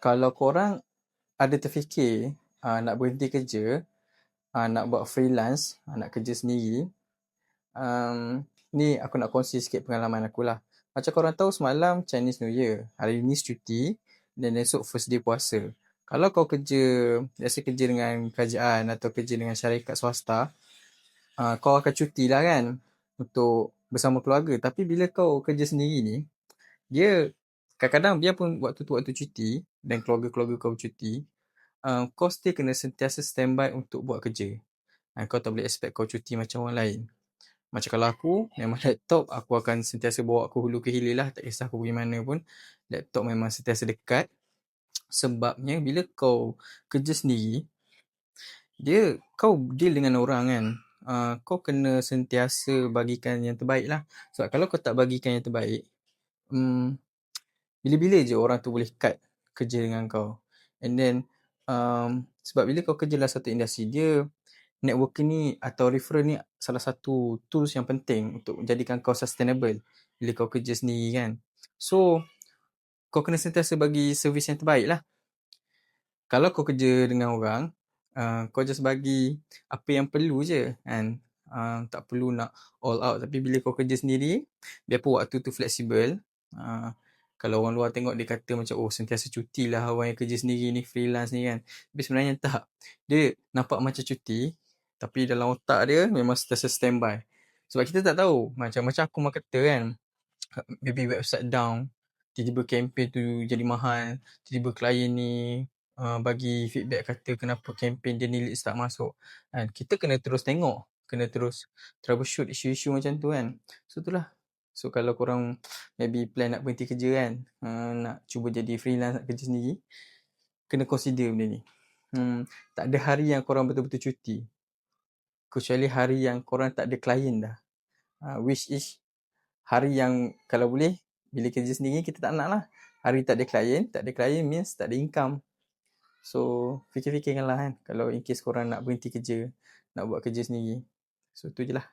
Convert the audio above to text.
Kalau korang ada terfikir nak berhenti kerja, nak buat freelance, nak kerja sendiri, ni aku nak kongsi sikit pengalaman aku lah. Macam korang tahu semalam Chinese New Year, hari ni cuti dan esok first day puasa. Kalau kau kerja, biasa kerja dengan kerajaan atau kerja dengan syarikat swasta, kau akan cuti lah kan untuk bersama keluarga. Tapi bila kau kerja sendiri ni, dia kadang-kadang biarpun waktu tu waktu cuti dan keluarga-keluarga kau cuti, kau still kena sentiasa standby untuk buat kerja. Kau tak boleh expect kau cuti macam orang lain. Macam kalau aku, memang laptop aku akan sentiasa bawa aku hulu ke hilir lah. Tak kisah aku pergi mana pun. Laptop memang sentiasa dekat. Sebabnya bila kau kerja sendiri, kau deal dengan orang kan. Kau kena sentiasa bagikan yang terbaik lah. Sebab kalau kau tak bagikan yang terbaik, bila-bila je orang tu boleh cut kerja dengan kau. And then, sebab bila kau kerja dalam satu industri, dia networking ni atau referral ni salah satu tools yang penting untuk menjadikan kau sustainable bila kau kerja sendiri kan. So, kau kena sentiasa bagi servis yang terbaik lah. Kalau kau kerja dengan orang, kau just bagi apa yang perlu je kan. Tak perlu nak all out. Tapi bila kau kerja sendiri, biarpun waktu tu fleksibel, kalau orang luar tengok dia kata macam sentiasa cuti lah orang yang kerja sendiri ni, freelance ni kan. Tapi sebenarnya tak. Dia nampak macam cuti, tapi dalam otak dia memang sentiasa standby. Sebab kita tak tahu. Macam aku marketer kan. Maybe website down. Tiba-tiba campaign tu jadi mahal. Tiba-tiba klien ni bagi feedback kata kenapa campaign dia ni leads tak masuk. Kan? Kita kena terus tengok. Kena terus troubleshoot isu-isu macam tu kan. So itulah. So kalau korang maybe plan nak berhenti kerja kan. Nak cuba jadi freelance, nak kerja sendiri. Kena consider benda ni. Tak ada hari yang korang betul-betul cuti. Kecuali hari yang korang tak ada klien dah. Which is hari yang kalau boleh bila kerja sendiri kita tak nak lah. Hari tak ada klien means tak ada income. So fikir-fikirkanlah kan kalau in case korang nak berhenti kerja, nak buat kerja sendiri. So tu je lah.